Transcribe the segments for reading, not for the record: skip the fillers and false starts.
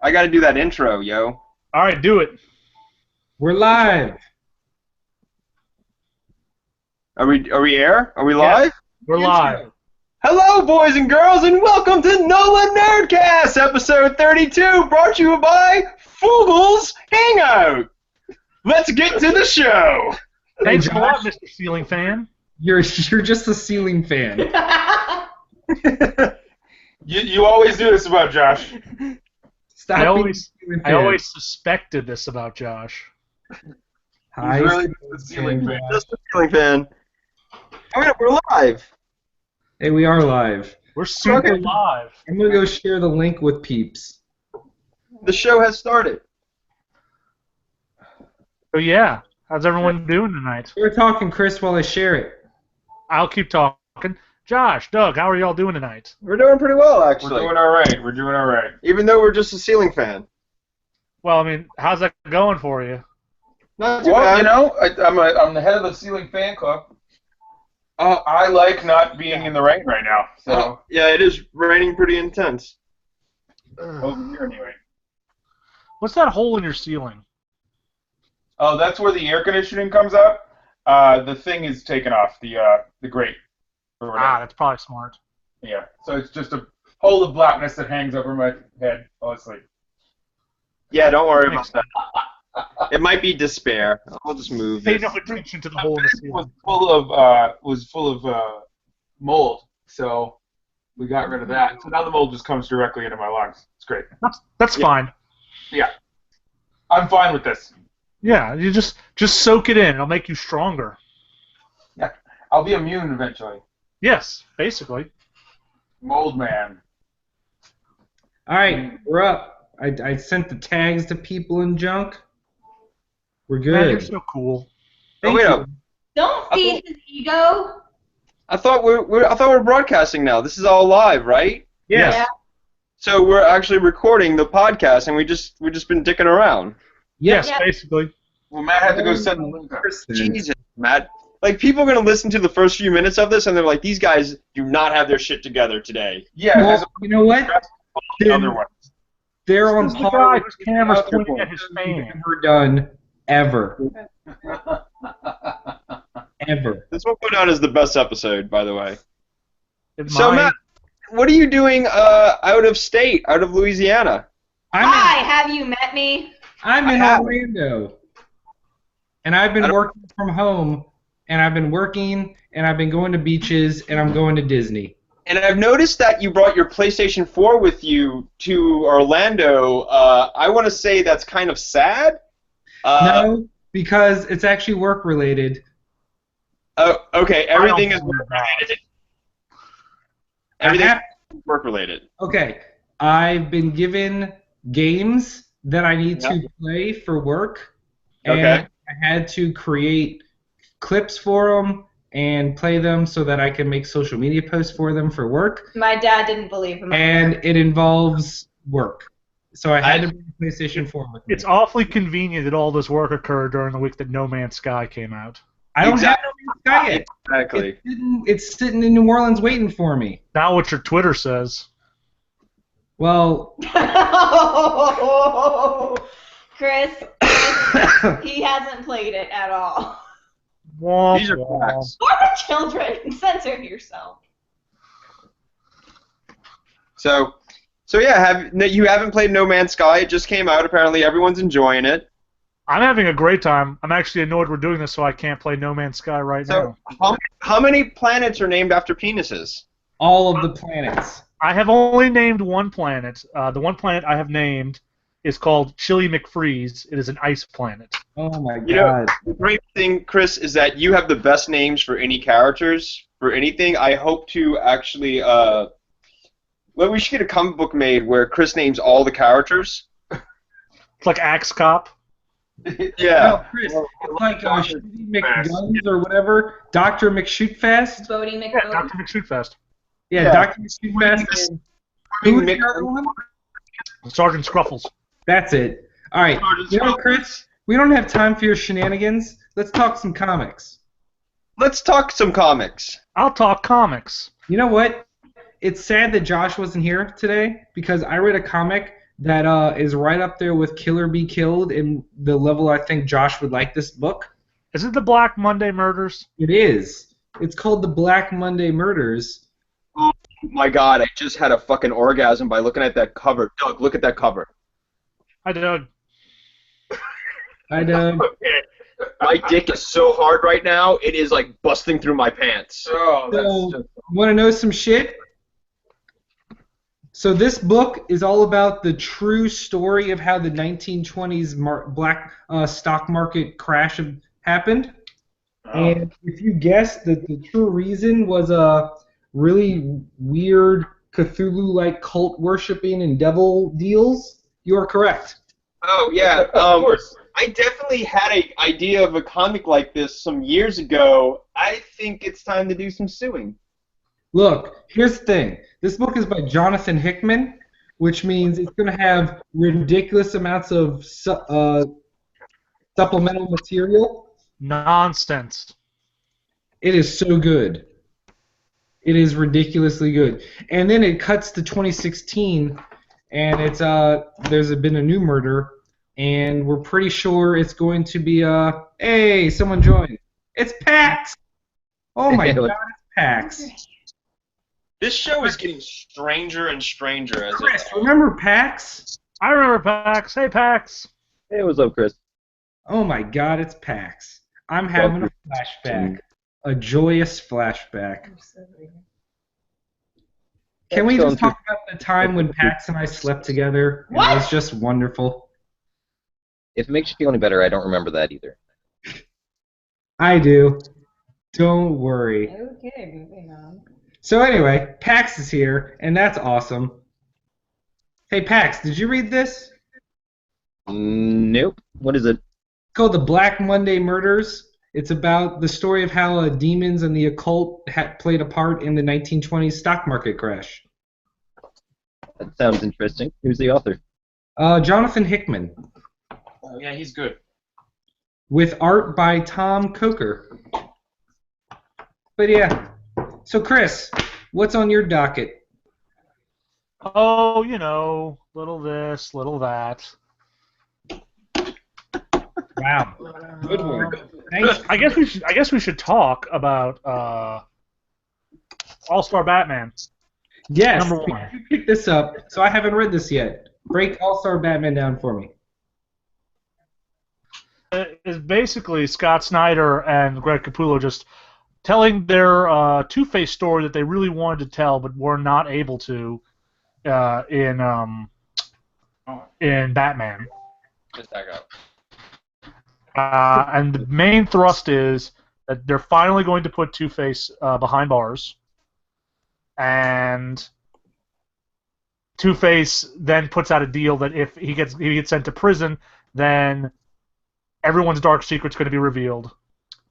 I gotta do that intro, yo. All right, do it. We're live. Are we live? Yes, we're live. Hello, boys and girls, and welcome to NOLAnerdcast, episode 32, brought to you by Google's Hangout. Let's get to the show. Thanks a Josh. lot, Mr. Ceiling Fan. You're just a ceiling fan. You always do this about Josh. Stop I being always, a ceiling I fan. always suspected this about Josh. Hi, He's really ceiling just a ceiling fan. Just a feeling fan. Oh, yeah, we're live. Hey, we are live. We're super Okay. live. I'm gonna go share the link with peeps. The show has started. So yeah, how's everyone doing tonight? We're talking, Chris, while I share it. I'll keep talking. Josh, Doug, how are y'all doing tonight? We're doing pretty well, We're actually. doing all right. We're doing all right. Even though we're just a ceiling fan. Well, I mean, how's that going for you? Not too Well, bad. you know, I'm the head of the ceiling fan club. I like not being in the rain right now. So Yeah, it is raining pretty intense. over here anyway. What's that hole in your ceiling? Oh, that's where the air conditioning comes out. The thing is taken off the grate. Or whatever. Ah, that's probably smart. Yeah. So it's just a hole of blackness that hangs over my head while I sleep. Yeah, don't worry about that. It might be despair. I'll just move Pay this. no attention to the hole in the It was ceiling. full of mold, so we got rid of that. So now the mold just comes directly into my lungs. It's great. That's Yeah. fine. Yeah, I'm fine with this. Yeah, you just soak it in. It'll make you stronger. I'll be immune eventually. Yes, basically. Mold man. All right, we're up. I sent the tags to people in junk. We're Man, you're good. so cool. Thank wait you. up. Don't feed his ego. I thought we're broadcasting now. This is all live, right? Yes. Yeah. So we're actually recording the podcast, and we just been dicking around. Yes, Yeah. basically. Well, Matt had to go send the link up. Jesus, Matt. Like, people are gonna listen to the first few minutes of this, and they're like, "These guys do not have their shit together today." Yeah, as Well, you know what? the other one. They're on This is the par guy with whose camera's other pointing ones at his we've fan. ever done ever. Ever. This will go down as the best episode, by the way. In So, my- Matt, what are you doing out of state, out of Louisiana? Hi, have you met me? I'm in I have. Orlando, and I've been working from home, and I've been working, and I've been going to beaches, and I'm going to Disney. And I've noticed that you brought your PlayStation 4 with you to Orlando. I want to say that's kind of sad. No, because it's actually work related. Oh, okay, I don't everything is believe work that. related. Everything I have- is work related. Okay, I've been given games that I need to play for work, and Okay. I had to create clips for them and play them so that I can make social media posts for them for work, My dad didn't believe him. and it involves work. So I had to bring the PlayStation 4 with me. It's awfully convenient that all this work occurred during the week that No Man's Sky came out. I don't Exactly. have no Sky yet. Exactly. It's sitting in New Orleans waiting for me. Now what your Twitter says. Well, Chris, he hasn't played it at all. Womp These are womp. facts. For the children, censor yourself. So yeah, you haven't played No Man's Sky? It just came out. Apparently, everyone's enjoying it. I'm having a great time. I'm actually annoyed we're doing this so I can't play No Man's Sky right So, now. how many planets are named after penises? all of the planets. I have only named one planet. The one planet I have named is called Chili McFreeze. It is an ice planet. Oh my You know, god. the great thing, Chris, is that you have the best names for any characters, for anything. I hope to actually, well, we should get a comic book made where Chris names all the characters. It's like Axe Cop. Yeah. No, Chris, it's like Shooty McGuns or whatever. Dr. McShootfast. Bodie Yeah, McBodie. Dr. McShootfest. Yeah, Yeah. Dr. McShootfast. And who was the other one? Sergeant Scruffles. That's it. All right. You know what, Chris? We don't have time for your shenanigans. Let's talk some comics. Let's talk some comics. I'll talk comics. You know what? It's sad that Josh wasn't here today because I read a comic that is right up there with Kill or Be Killed in the level I think Josh would like this book. Is it the Black Monday Murders? It is. It's called The Black Monday Murders. Oh my god, I just had a fucking orgasm by looking at that cover. Doug, look at that cover. Hi, Doug. My dick is so hard right now, it is like busting through my pants. Oh, that's So, just... want to know some shit? So this book is all about the true story of how the 1920s black stock market crash happened. Oh. And if you guessed that the true reason was a really weird Cthulhu-like cult worshipping and devil deals, you are correct. Oh yeah, Of course. I definitely had an idea of a comic like this some years ago. I think it's time to do some suing. Look, here's the thing. This book is by Jonathan Hickman, which means it's going to have ridiculous amounts of supplemental material. Nonsense. It is so good. It is ridiculously good. And then it cuts to 2016, and it's there's been a new murder, and we're pretty sure it's going to be hey, someone joined. It's Pax. Oh my God, it's Pax. This show is getting stranger and stranger as Chris, it. remember Pax? I remember Pax. Hey, Pax. Hey, what's up, Chris? Oh my God, it's Pax. I'm having a flashback. A joyous flashback. Can we just talk about the time when Pax and I slept together? What? It was just wonderful. If it makes you feel any better, I don't remember that either. I do. Don't worry. Okay, moving on. So anyway, Pax is here, and that's awesome. Hey Pax, did you read this? Nope. What is it? It's called The Black Monday Murders. It's about the story of how demons and the occult played a part in the 1920s stock market crash. That sounds interesting. Who's the author? Jonathan Hickman, Oh, yeah, he's good. with art by Tom Coker. But yeah, so Chris, what's on your docket? Oh, you know, little this, little that. Wow, good one. Thanks. I guess we should talk about All-Star Batman. Yes, Number one. you picked this up, so I haven't read this yet. Break All-Star Batman down for me. It's basically Scott Snyder and Greg Capullo just telling their Two-Face story that they really wanted to tell but were not able to in Batman. Just back up. And the main thrust is that they're finally going to put Two-Face behind bars, and Two-Face then puts out a deal that if he gets sent to prison, then everyone's dark secret's going to be revealed.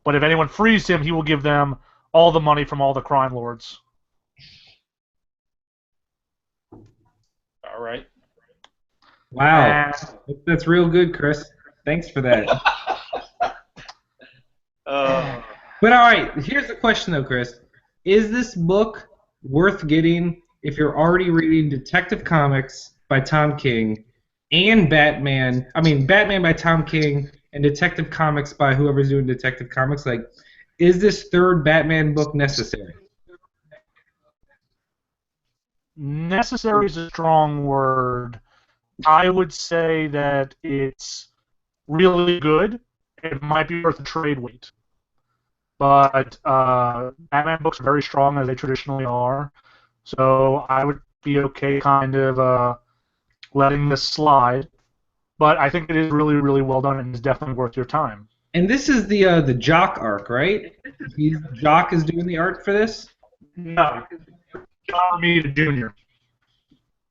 But if anyone frees him, he will give them all the money from all the crime lords. All right. Wow, that's real good, Chris. Thanks for that. But all right, here's the question though, Chris. Is this book worth getting if you're already reading Detective Comics by Tom King and Batman? I mean, Batman by Tom King and Detective Comics by whoever's doing Detective Comics. Like, is this third Batman book necessary? Necessary is a strong word. I would say that it's really good. It might be worth a trade weight. But Batman books are very strong, as they traditionally are. So I would be okay kind of letting this slide. But I think it is really, really well done and is definitely worth your time. And this is the Jock arc, right? Jock is doing the art for this? No. John Romita Jr.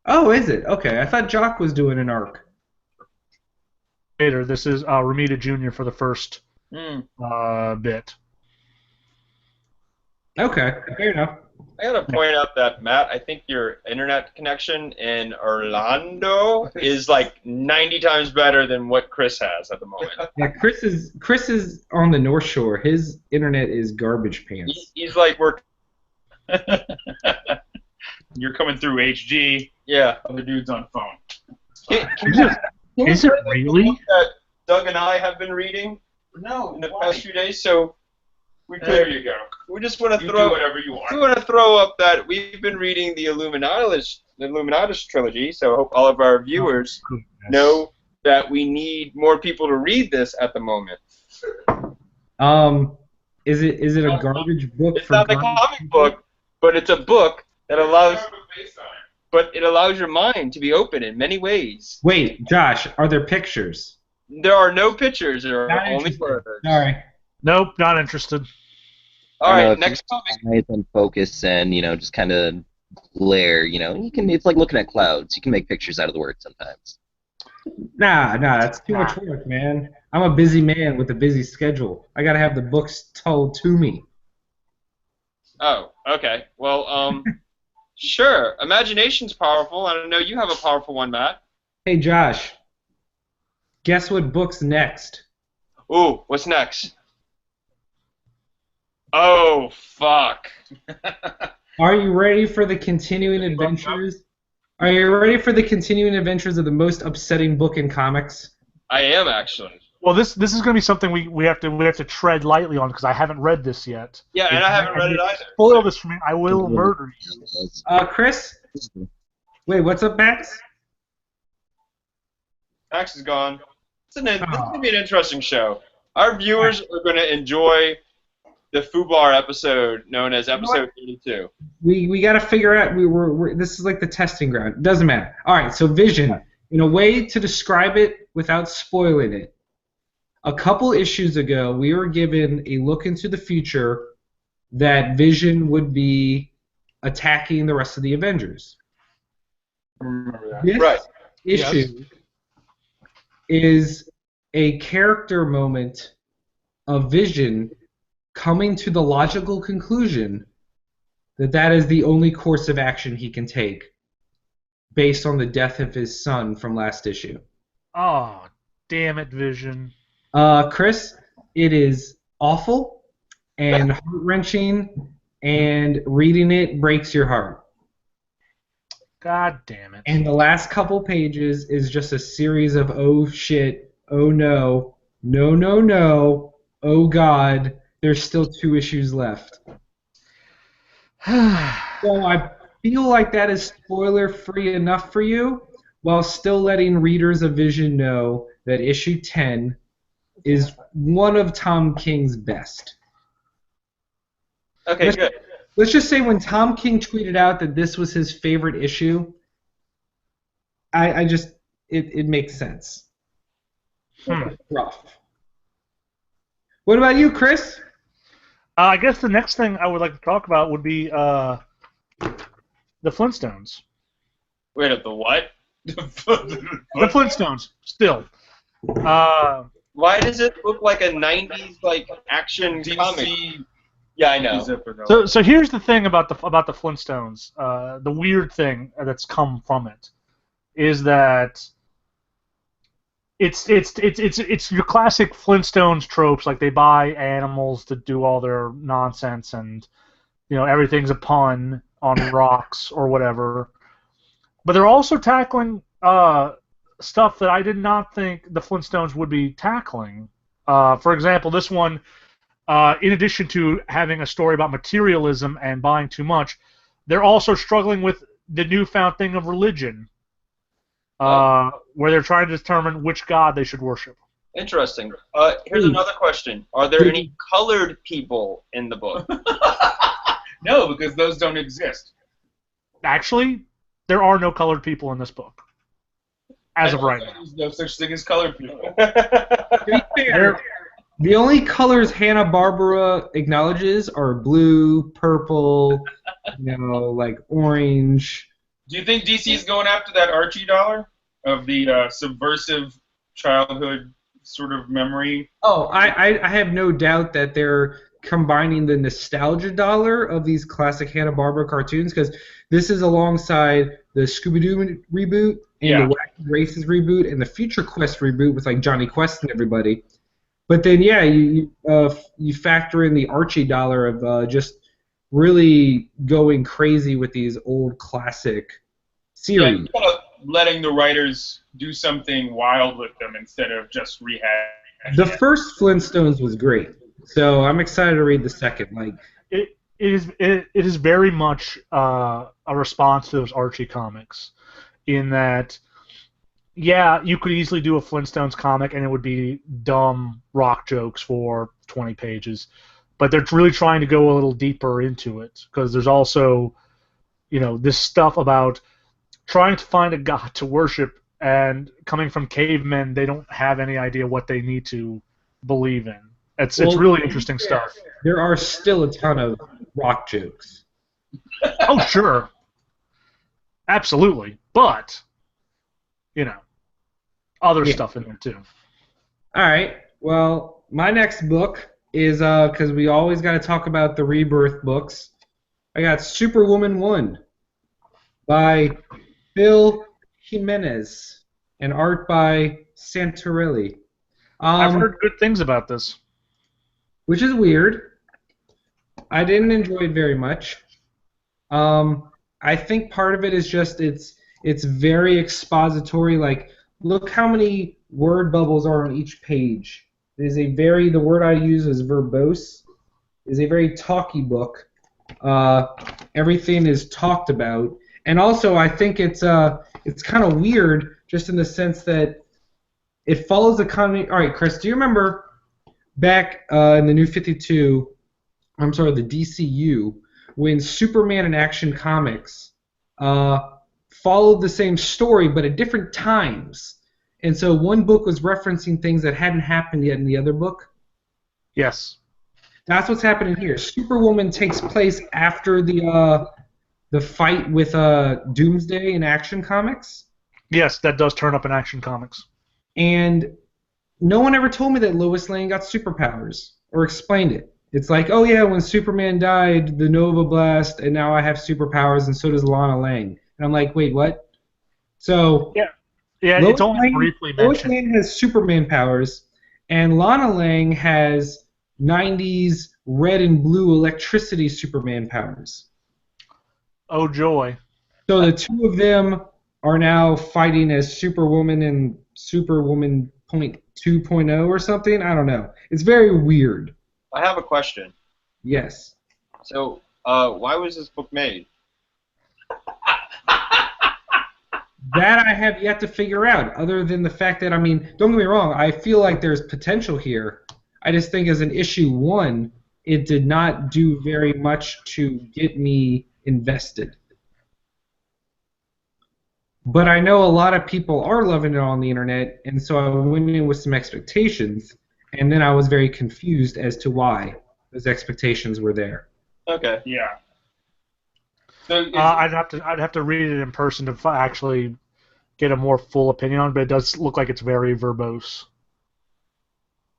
Oh, is it? Okay, I thought Jock was doing an arc. Later, this is Romita Jr. for the first bit. Okay, fair enough. I gotta point out that, Matt, I think your internet connection in Orlando is like 90 times better than what Chris has at the moment. Yeah, Chris is on the North Shore. His internet is garbage pants. He's like, we're... You're coming through HG. Yeah. Other dude's on phone. Is it really? That Doug and I have been reading No. in the past few days, so There you go. we just want to You throw do whatever you we want. want to throw up that we've been reading the Illuminatus trilogy, so I hope all of our viewers know that we need more people to read this at the moment. Is it a garbage book It's for not a garbage comic people? book, but it's a book that allows, Based on it. but it allows your mind to be open in many ways. Wait, Josh, are there pictures? There are no pictures, there are Not only interested. words. Sorry. Nope, not interested. All I know right, if next you topic. eyes on focus and just kind of glare. You can. It's like looking at clouds. You can make pictures out of the word sometimes. Nah, that's too much work, man. I'm a busy man with a busy schedule. I gotta have the books told to me. Oh, okay. Well, sure. Imagination's powerful. I don't know. You have a powerful one, Matt. Hey, Josh. Guess what book's next? Ooh, what's next? Oh, fuck. Are you ready for the continuing adventures? Are you ready for the continuing adventures of the most upsetting book in comics? I am, actually. Well, this is going to be something we have to tread lightly on because I haven't read this yet. Yeah, and I haven't read it either. Spoil this for me, I will murder you. Chris? Wait, what's up, Max? Max is gone. This is going to be an interesting show. Our viewers are going to enjoy the FUBAR episode known as episode 82. We got to figure out. This is like the testing ground. It doesn't matter. All right. So Vision, in a way to describe it without spoiling it. A couple issues ago, we were given a look into the future that Vision would be attacking the rest of the Avengers. I remember that. This Right. issue is a character moment of Vision coming to the logical conclusion that that is the only course of action he can take based on the death of his son from last issue. Oh, damn it, Vision. Chris, it is awful and heart-wrenching, and reading it breaks your heart. God damn it. And the last couple pages is just a series of oh shit, oh no, no, no, no, oh god, there's still 2 issues left. So I feel like that is spoiler-free enough for you, while still letting readers of Vision know that issue 10 is one of Tom King's best. Okay, good. Let's just say when Tom King tweeted out that this was his favorite issue, it makes sense. Rough. What about you, Chris? I guess the next thing I would like to talk about would be the Flintstones. Wait, the what? The Flintstones, still. Why does it look like a 90s action comic? DC. Yeah, I know. So here's the thing about the Flintstones. The weird thing that's come from it is that it's your classic Flintstones tropes. Like they buy animals to do all their nonsense, and everything's a pun on rocks or whatever. But they're also tackling stuff that I did not think the Flintstones would be tackling. For example, this one. In addition to having a story about materialism and buying too much, they're also struggling with the newfound thing of religion, where they're trying to determine which god they should worship. Interesting. Here's another question. Are there any colored people in the book? No, because those don't exist. Actually, there are no colored people in this book, as of right now. There's no such thing as colored people. To be fair, the only colors Hanna-Barbera acknowledges are blue, purple, like orange. Do you think DC's going after that Archie dollar of the subversive childhood sort of memory? Oh, I have no doubt that they're combining the nostalgia dollar of these classic Hanna-Barbera cartoons, because this is alongside the Scooby-Doo reboot and the Wacky Races reboot and the Future Quest reboot with Johnny Quest and everybody. But then, you factor in the Archie dollar of just really going crazy with these old classic series. Yeah, letting the writers do something wild with them instead of just rehashing The it. first Flintstones was great, so I'm excited to read the second. Like, It is very much a response to those Archie comics, in that, yeah, you could easily do a Flintstones comic and it would be dumb rock jokes for 20 pages, but they're really trying to go a little deeper into it, because there's also, this stuff about trying to find a god to worship, and coming from cavemen, they don't have any idea what they need to believe in. It's really interesting stuff. There are still a ton of rock jokes. Oh, sure. Absolutely. But, other stuff in there, too. All right. Well, my next book is, because we always got to talk about the Rebirth books, I got Superwoman 1 by Phil Jimenez and art by Santorelli. I've heard good things about this. Which is weird. I didn't enjoy it very much. I think part of it is just it's very expository. Like, look how many word bubbles are on each page. It is the word I use is verbose. It is a very talky book. Everything is talked about, and also I think it's kind of weird just in the sense that it follows the continuity. All right, Chris, do you remember back in the New 52, I'm sorry, the DCU, when Superman and Action Comics followed the same story but at different times, and so one book was referencing things that hadn't happened yet in the other book? Yes. That's what's happening here. Superwoman takes place after the fight with Doomsday in Action Comics. Yes, that does turn up in Action Comics. And no one ever told me that Lois Lane got superpowers or explained it. It's like, oh yeah, when Superman died, the Nova Blast, and now I have superpowers, and so does Lana Lang. And I'm like, wait, what? So yeah, Lois it's only Lane, briefly Lois mentioned. Lane has Superman powers, and Lana Lang has 90s red and blue electricity Superman powers. Oh joy! So the two of them are now fighting as Superwoman and Superwoman 2.0 or something. I don't know. It's very weird. I have a question. Yes. So, why was this book made? That I have yet to figure out, other than the fact that, I mean, don't get me wrong, I feel like there's potential here. I just think as an issue 1, it did not do very much to get me invested. But I know a lot of people are loving it on the internet, and so I went in with some expectations, and then I was very confused as to why those expectations were there. Okay. Yeah. So I'd have to read it in person to actually get a more full opinion on it, but it does look like it's very verbose.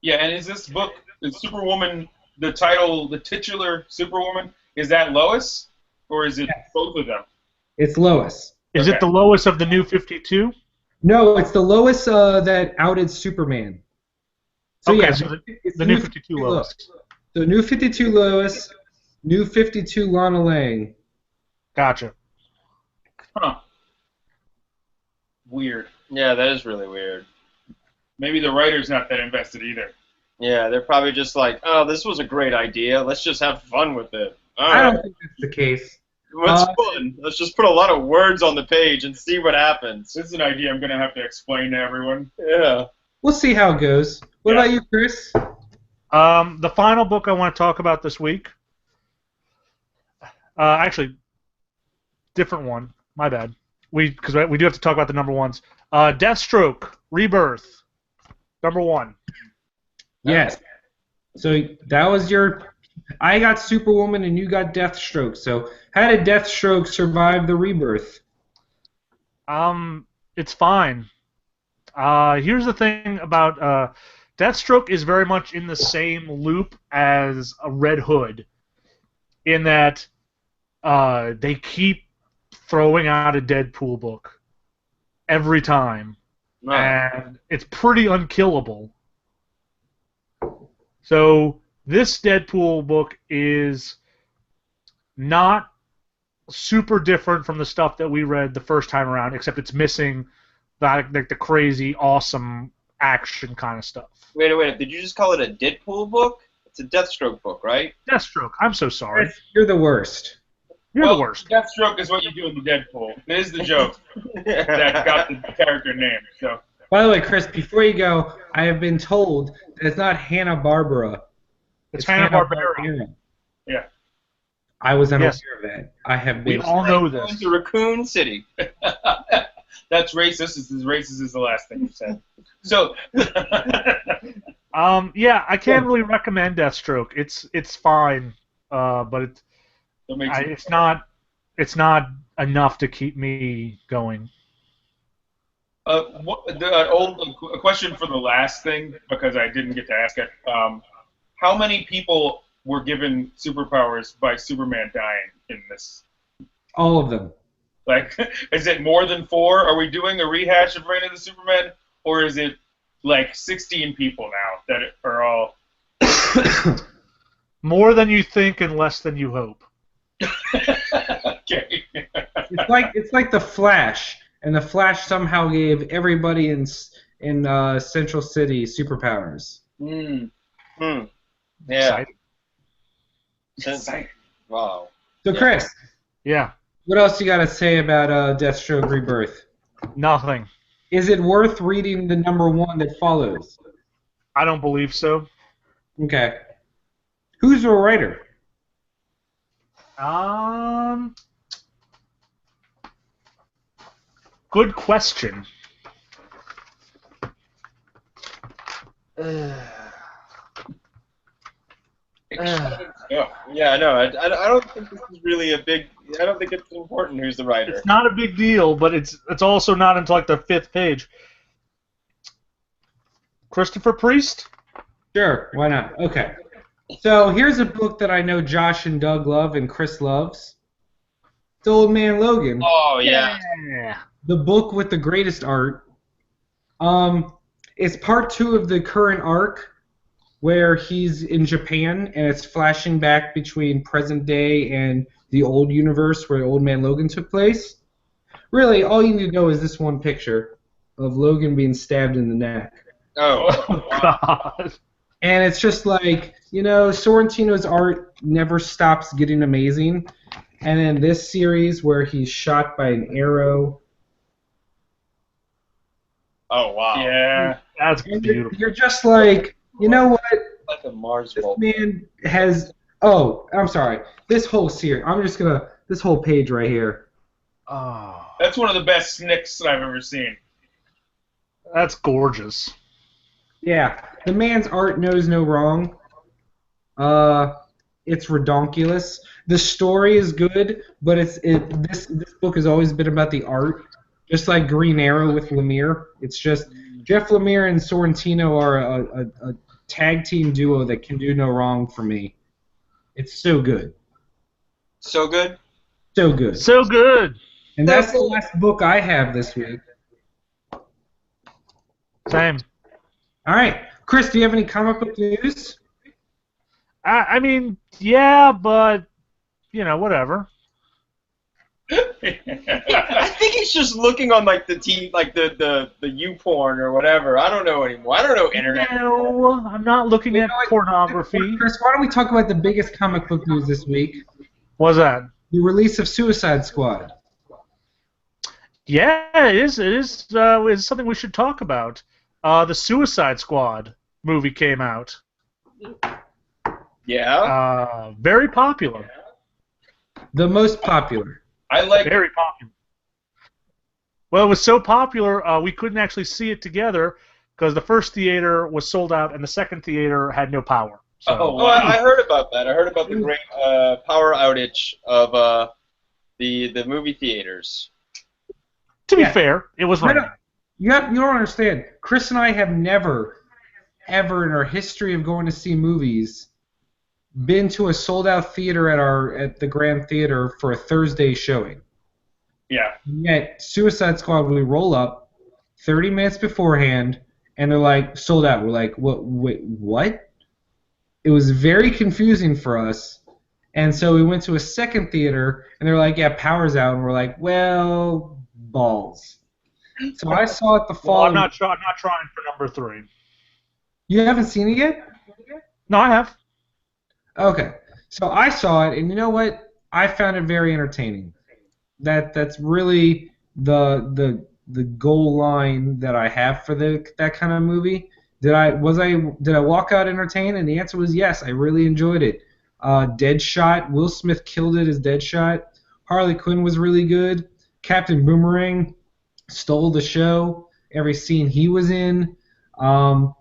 yeah, and is this book, is Superwoman, the title, the titular Superwoman, is that Lois, or is it both of them? It's Lois. Is Okay. it the Lois of the New 52? No, it's the Lois that outed Superman. So Okay, yeah, so it's the New 52 Lois. So New 52 Lois, New 52 Lana Lang. Gotcha. Huh. Weird. Yeah, that is really weird. Maybe the writer's not that invested either. Yeah, they're probably just like, oh, this was a great idea. Let's just have fun with it. All I right. don't think that's the case. What's fun? Let's just put a lot of words on the page and see what happens. This is an idea I'm going to have to explain to everyone. Yeah. We'll see how it goes. What Yeah. about you, Chris? The final book I want to talk about this week, actually, different one. My bad. Because we do have to talk about the number ones. Deathstroke Rebirth, number 1. Yes. So that was your. I got Superwoman and you got Deathstroke. So how did Deathstroke survive the Rebirth? It's fine. Here's the thing about Deathstroke is very much in the same loop as a Red Hood, in that they keep throwing out a Deadpool book every time, No. and it's pretty unkillable. So this Deadpool book is not super different from the stuff that we read the first time around, except it's missing the crazy, awesome action kind of stuff. Wait a minute. Did you just call it a Deadpool book? It's a Deathstroke book, right? Deathstroke. I'm so sorry. Chris, you're the worst. You're the worst. Deathstroke is what you do in the Deadpool. It is the joke that got the character name. So. By the way, Chris, before you go, I have been told that it's not Hanna-Barbera. It's Hanna-Barbera. Yeah. I was unaware of that. I have been. We all know Going this. to Raccoon City. That's racist. As racist as the last thing you said. So. Yeah, I can't really recommend Deathstroke. It's fine, but it's not enough to keep me going. A question for the last thing, because I didn't get to ask it. How many people were given superpowers by Superman dying in this? All of them. Like, is it more than 4? Are we doing a rehash of Reign of the Superman, or is it like 16 people now that are all? More than you think and less than you hope. Okay. It's like the Flash, and the Flash somehow gave everybody in Central City superpowers. Yeah. Exciting. Wow. So, Chris, Yeah. what else you got to say about Deathstroke Rebirth? Nothing. Is it worth reading the #1 that follows? I don't believe so. Okay. Who's the writer? Good question. Yeah, no, I don't think this is really a big. I don't think it's important who's the writer. It's not a big deal, but it's also not until like the 5th page. Christopher Priest? Sure, why not? Okay. So here's a book that I know Josh and Doug love and Chris loves. It's Old Man Logan. Oh yeah. Yeah. The book with the greatest art. It's part 2 of the current arc where he's in Japan and it's flashing back between present day and the old universe where Old Man Logan took place. Really, all you need to know is this one picture of Logan being stabbed in the neck. Oh. God. And it's just like, Sorrentino's art never stops getting amazing. And then this series where he's shot by an arrow. Oh wow. Yeah. That's And beautiful. you're just like, you know what? Like a Mars This vault. man has. Oh, I'm sorry. This whole series. This whole page right here. Oh, That's one of the best snicks I've ever seen. that's gorgeous. Yeah, the man's art knows no wrong. It's redonkulous. The story is good, but this book has always been about the art, just like Green Arrow with Lemire. It's just Jeff Lemire and Sorrentino are a tag team duo that can do no wrong for me. It's so good, So good. so good. So good. And that's the last book I have this week. Same. All right, Chris, do you have any comic book news? I mean, yeah, but whatever. I think he's just looking on like the YouPorn or whatever. I don't know anymore. I don't know internet. No, I'm not looking at pornography. Chris, why don't we talk about the biggest comic book news this week? What's that? The release of Suicide Squad. Yeah, it is. It's something we should talk about. The Suicide Squad movie came out. Yeah. Very popular. The most popular. I like. Very popular. Well, it was so popular we couldn't actually see it together because the first theater was sold out and the second theater had no power. So. Oh, I heard about that. I heard about the great power outage of the movie theaters. To be fair, it was raining. You don't understand. Chris and I have never, ever in our history of going to see movies, been to a sold-out theater at the Grand Theater for a Thursday showing. Yeah. Yet Suicide Squad, we roll up 30 minutes beforehand, and they're like, sold out. We're like, what? Wait, what? It was very confusing for us, And so we went to a second theater, and they're like, yeah, power's out. And we're like, well, balls. So I saw it the Well, following. I'm not trying for number 3. You haven't seen it yet? No, I have. Okay. So I saw it, and you know what? I found it very entertaining. That's really the goal line that I have for that kind of movie. Did I walk out entertained? And the answer was yes. I really enjoyed it. Deadshot. Will Smith killed it as Deadshot. Harley Quinn was really good. Captain Boomerang stole the show. Every scene he was in. El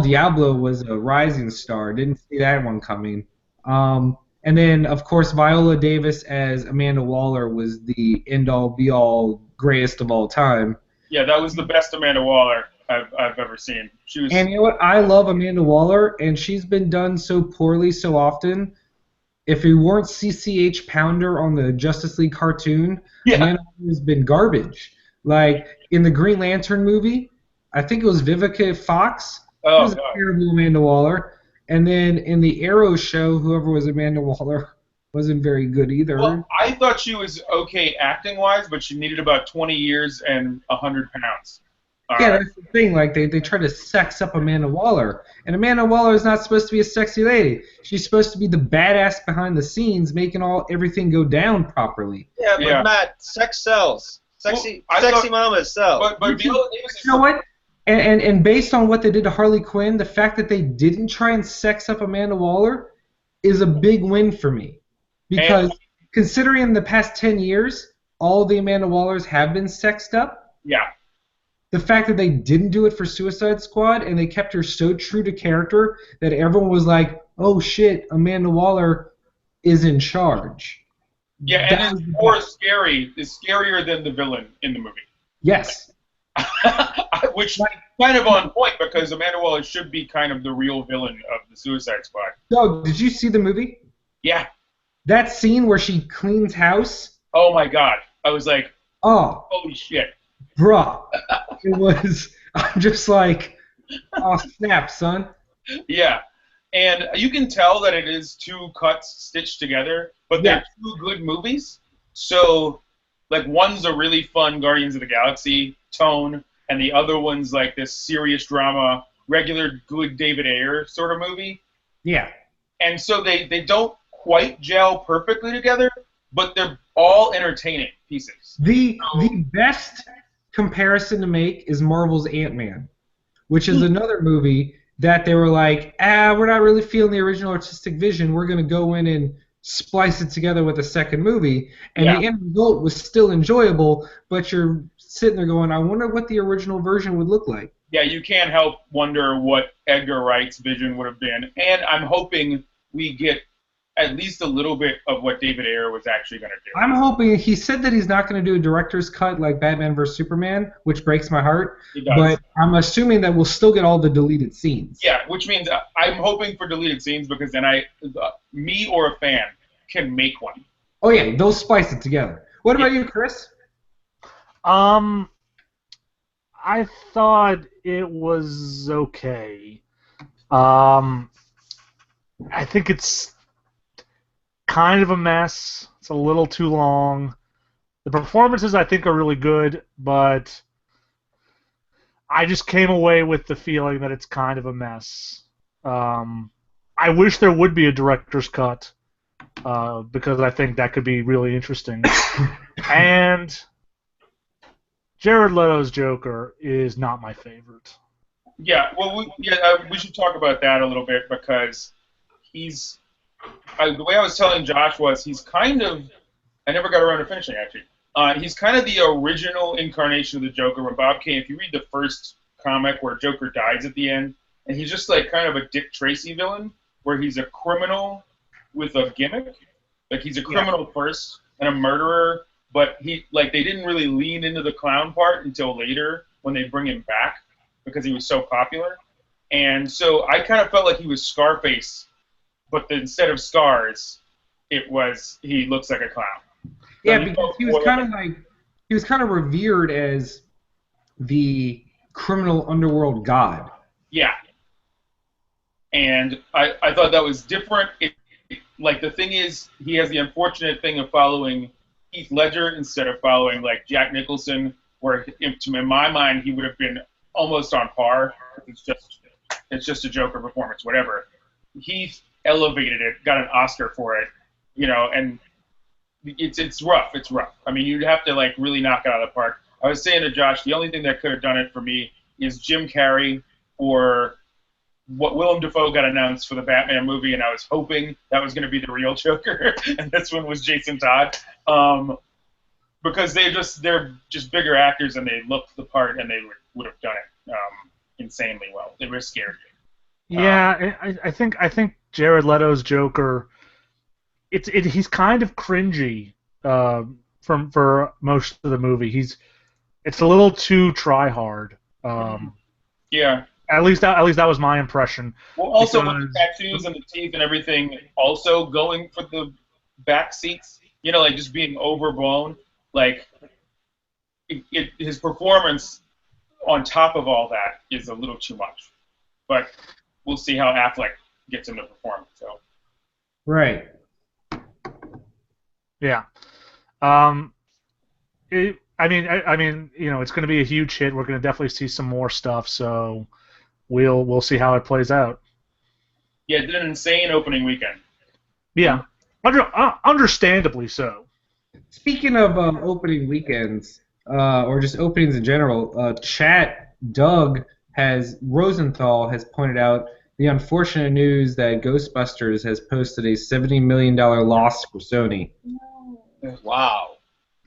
Diablo was a rising star. Didn't see that one coming. And then of course Viola Davis as Amanda Waller was the end all be all greatest of all time. Yeah, that was the best Amanda Waller I've ever seen. She was. And you know what? I love Amanda Waller, and she's been done so poorly so often. If it weren't CCH Pounder on the Justice League cartoon, Yeah. Amanda Waller's been garbage. Like in the Green Lantern movie, I think it was Vivica Fox. Oh, She was a God. terrible Amanda Waller. And then in the Arrow show, whoever was Amanda Waller wasn't very good either. Well, I thought she was okay acting-wise, but she needed about 20 years and 100 pounds. Yeah, that's the thing. Like they try to sex up Amanda Waller, and Amanda Waller is not supposed to be a sexy lady. She's supposed to be the badass behind the scenes, making everything go down properly. Yeah, but Yeah. Matt, sex sells. Sexy, Well, I sexy thought- mamas sell. But Viola Davis is You know what? And based on what they did to Harley Quinn, the fact that they didn't try and sex up Amanda Waller is a big win for me. Because considering the past 10 years, all the Amanda Wallers have been sexed up. Yeah. The fact that they didn't do it for Suicide Squad and they kept her so true to character that everyone was like, oh shit, Amanda Waller is in charge. Yeah, That and was it's the more best. scarier than the villain in the movie. Yes. Which kind of on point because Amanda Waller should be kind of the real villain of the Suicide Squad. So, did you see the movie? Yeah. That scene where she cleans house? Oh my God. I was like, Oh, holy shit. bruh. It was, I'm just like, oh snap, son. Yeah. And you can tell that it is 2 cuts stitched together, but they're 2 good movies. So, like, one's a really fun Guardians of the Galaxy tone, and the other one's like this serious drama, regular good David Ayer sort of movie. Yeah. And so they don't quite gel perfectly together, but they're all entertaining pieces. The best comparison to make is Marvel's Ant-Man, which is another movie that they were like, we're not really feeling the original artistic vision. We're going to go in and splice it together with a second movie. And the end result was still enjoyable, but you're sitting there going, I wonder what the original version would look like. Yeah, you can't help wonder what Edgar Wright's vision would have been. And I'm hoping we get at least a little bit of what David Ayer was actually going to do. I'm hoping, he said that he's not going to do a director's cut like Batman vs. Superman, which breaks my heart. He does. But I'm assuming that we'll still get all the deleted scenes. Yeah, which means I'm hoping for deleted scenes because then me or a fan can make one. Oh yeah, they'll splice it together. What about you, Chris? I thought it was okay. I think it's kind of a mess. It's a little too long. The performances I think are really good, but I just came away with the feeling that it's kind of a mess. I wish there would be a director's cut because I think that could be really interesting. And Jared Leto's Joker is not my favorite. Yeah, well, we should talk about that a little bit because he's the way I was telling Josh was he's kind of I never got around to finishing actually. He's kind of the original incarnation of the Joker when Bob Kane. If you read the first comic where Joker dies at the end, and he's just like kind of a Dick Tracy villain, where he's a criminal with a gimmick. Like he's a criminal first and a murderer, but they didn't really lean into the clown part until later when they bring him back because he was so popular. And so I kind of felt like he was Scarface, but instead of scars, he looks like a clown. Yeah, because he was kind of revered as the criminal underworld god. Yeah. and I thought that was different. Like the thing is, he has the unfortunate thing of following Heath Ledger instead of following like Jack Nicholson, where in my mind he would have been almost on par. It's just a Joker performance, whatever. Heath elevated it, got an Oscar for it, and it's rough. It's rough. I mean, you'd have to like really knock it out of the park. I was saying to Josh, the only thing that could have done it for me is Jim Carrey or what Willem Dafoe got announced for the Batman movie, and I was hoping that was going to be the real Joker, and this one was Jason Todd, because they're just bigger actors and they looked the part and they would have done it insanely well. They were scary. Yeah, I think Jared Leto's Joker, he's kind of cringy for most of the movie. It's a little too try hard. Yeah. At least that was my impression. Well, also with the tattoos and the teeth and everything, also going for the back seats, like just being overblown, like his performance on top of all that is a little too much. But we'll see how Affleck gets him to perform. So. Right. Yeah. I mean, it's going to be a huge hit. We're going to definitely see some more stuff. So. We'll see how it plays out. Yeah, it did an insane opening weekend. Yeah, understandably so. Speaking of opening weekends, or just openings in general, chat Doug Rosenthal has pointed out the unfortunate news that Ghostbusters has posted a $70 million loss for Sony. Wow.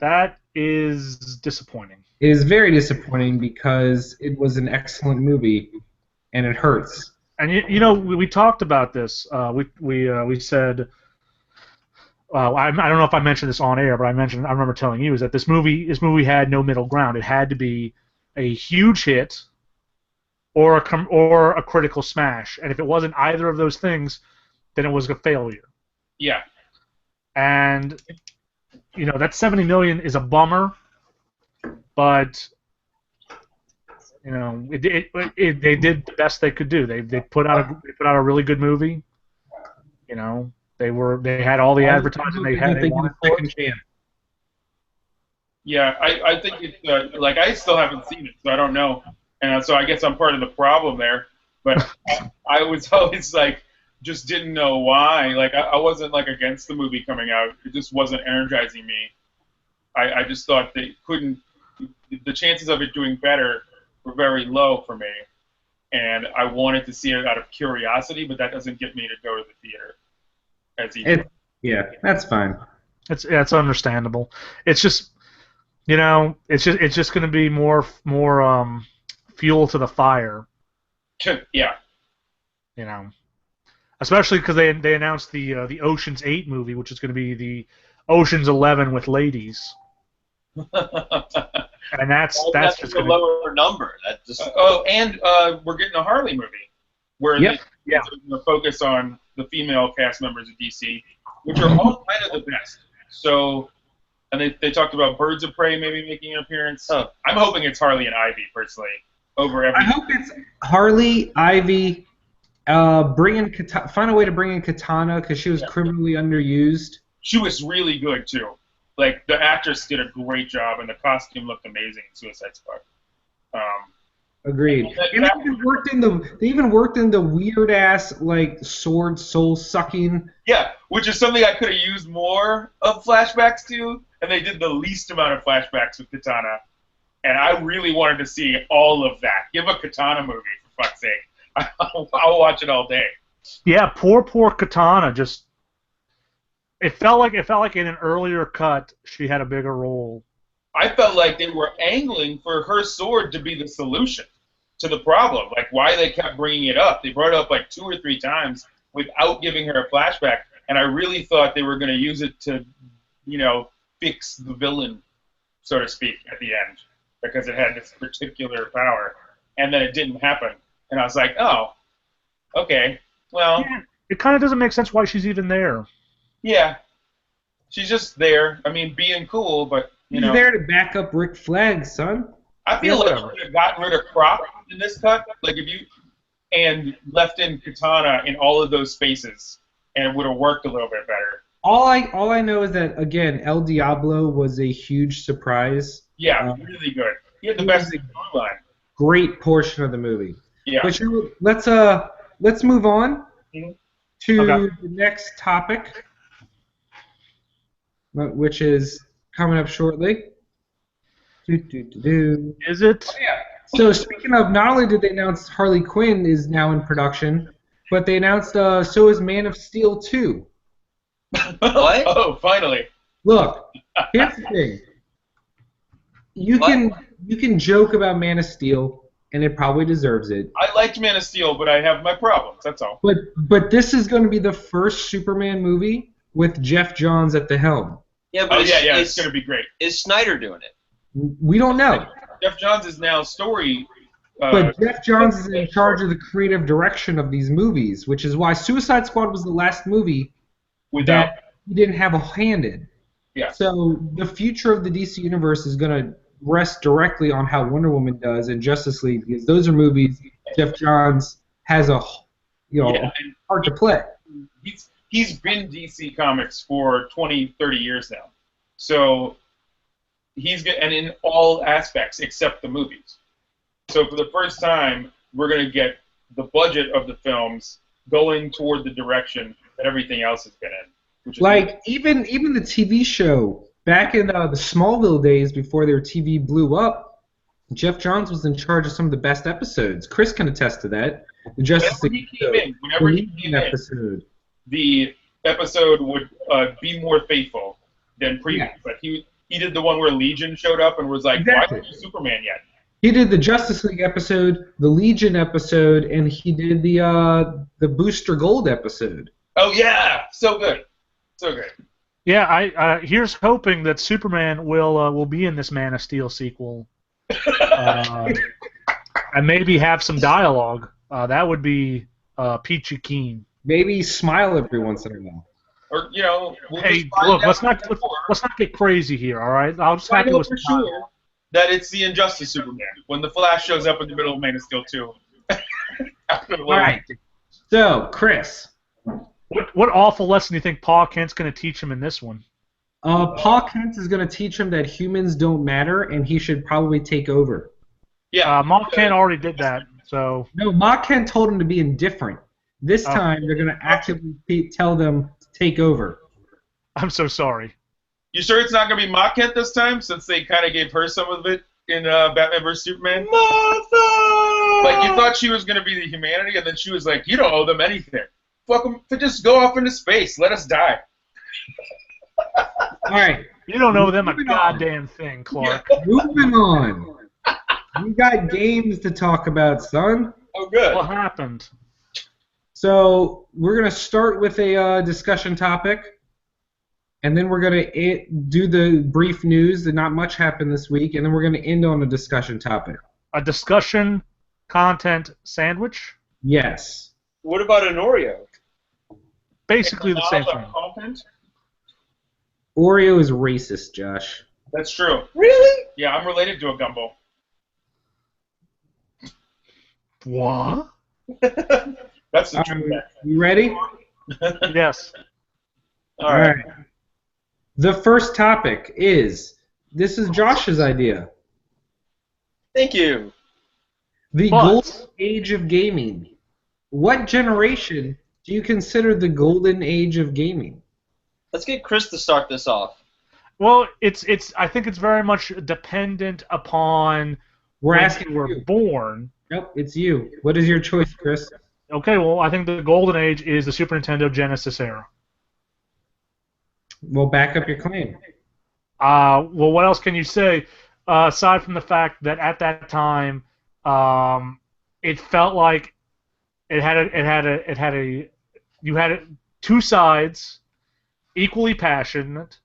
That is disappointing. It is very disappointing because it was an excellent movie. And it hurts. And we talked about this. We said, I don't know if I mentioned this on air, but I remember telling you is that this movie had no middle ground. It had to be a huge hit or a critical smash. And if it wasn't either of those things, then it was a failure. Yeah. And that $70 million is a bummer, but. They did the best they could do. They put out a really good movie. They had all the advertising they had. They wanted a second chance. Yeah, I think it's like I still haven't seen it, so I don't know, and so I guess I'm part of the problem there. But I was always like, just didn't know why. Like I wasn't like against the movie coming out. It just wasn't energizing me. I just thought they couldn't. The chances of it doing better were very low for me, and I wanted to see it out of curiosity, but that doesn't get me to go to the theater as easy. Yeah, that's fine. It's understandable. It's just, it's just going to be more fuel to the fire. Yeah. Especially because they announced the Ocean's 8 movie, which is going to be the Ocean's 11 with ladies. And that's just a lower number. That just and we're getting a Harley movie where they're going to focus on the female cast members of DC, which are all kind of the best. So, and they talked about Birds of Prey maybe making an appearance. I'm hoping it's Harley and Ivy personally over everything. I hope it's Harley, Ivy, find a way to bring in Katana because she was criminally underused. She was really good too. Like, the actress did a great job, and the costume looked amazing in Suicide Squad. Agreed. And they even worked in the weird ass like sword soul sucking. Yeah, which is something I could have used more of flashbacks to, and they did the least amount of flashbacks with Katana. And I really wanted to see all of that. Give a Katana movie, for fuck's sake. I'll watch it all day. Yeah, poor Katana just. It felt like in an earlier cut she had a bigger role. I felt like they were angling for her sword to be the solution to the problem. Like why they kept bringing it up. They brought it up like 2 or 3 times without giving her a flashback, and I really thought they were going to use it to, fix the villain, so to speak, at the end because it had this particular power, and then it didn't happen, and I was like, oh, okay, well. Yeah, it kind of doesn't make sense why she's even there. Yeah, she's just there. I mean, being cool, but She's there to back up Rick Flag, son. I feel like you could have gotten rid of Croc in this cut. Like if and left in Katana in all of those spaces, and it would have worked a little bit better. All I know is that, again, El Diablo was a huge surprise. Yeah, really good. He had the he best was storyline. Great portion of the movie. Yeah. But let's move on to Okay. the next topic, which is coming up shortly. Is it? So speaking of, not only did they announce Harley Quinn is now in production, but they announced so is Man of Steel 2. What? Oh, finally. Look, here's the thing. You can joke about Man of Steel, and it probably deserves it. I liked Man of Steel, but I have my problems. That's all. But this is going to be the first Superman movie with Jeff Johns at the helm. Yeah, but It's going to be great. is Snyder doing it? We don't know. Jeff Johns is now story. But Jeff Johns is in charge of the creative direction of these movies, which is why Suicide Squad was the last movie without. that he didn't have a hand in. Yeah. So the future of the DC universe is going to rest directly on how Wonder Woman does and Justice League, because those are movies Jeff Johns has hard to play. He's been DC Comics for 20, 30 years now. So he's good, and in all aspects except the movies. So for the first time, we're going to get the budget of the films going toward the direction that everything else has been in. Which is Like even the TV show back in the Smallville days before their TV blew up, Jeff Johns was in charge of some of the best episodes. Chris can attest to that. The Justice League whenever he came in, episode. the episode would be more faithful than previous. Yeah. But he did the one where Legion showed up and was like, Exactly. "Why aren't you Superman yet?" He did the Justice League episode, the Legion episode, and he did the Booster Gold episode. Oh yeah, so good, so good. Yeah, I here's hoping that Superman will be in this Man of Steel sequel, and maybe have some dialogue. That would be peachy keen. Maybe smile every once in a while. Or we'll Hey, just find look, out let's not get crazy here, all right? I'll just I happy know with for smile. sure that it's the Injustice Superman when the Flash shows up in the middle of Man of Steel 2. After the All right. So, Chris, What awful lesson do you think Paul Kent's going to teach him in this one? Paul Kent is going to teach him that humans don't matter, and he should probably take over. Yeah, Mark Kent already did that, so No, Ma Kent told him to be indifferent. This time, they're going to actively tell them to take over. I'm so sorry. you sure it's not going to be Ma Kent this time, since they kind of gave her some of it in Batman vs Superman? Martha! Like, you thought she was going to be the humanity, and then she was like, "You don't owe them anything. Fuck them. Just go off into space. Let us die." All right, You don't owe them a Moving on. goddamn thing, Clark. moving on. We got games to talk about, son. Oh, good. What happened? So we're going to start with a discussion topic, and then we're going to do the brief news that not much happened this week, and then we're going to end on a discussion topic. A discussion content sandwich? Yes. What about an Oreo? Basically the same Knowledge thing. of content? Oreo is racist, Josh. That's true. Really? Yeah, I'm related to a gumbo. What? That's the All truth. right, you ready? Yes. All right. The first topic is, this is Josh's idea, Thank you. the But- golden age of gaming. What generation do you consider the golden age of gaming? Let's get Chris to start this off. Well, I think it's very much dependent upon We're when asking you were you. born. Nope, it's you. What is your choice, Chris? Okay, well, I think the golden age is the Super Nintendo Genesis era. Well, back up your claim. Well, what else can you say aside from the fact that at that time, it felt like you had two sides, equally passionate,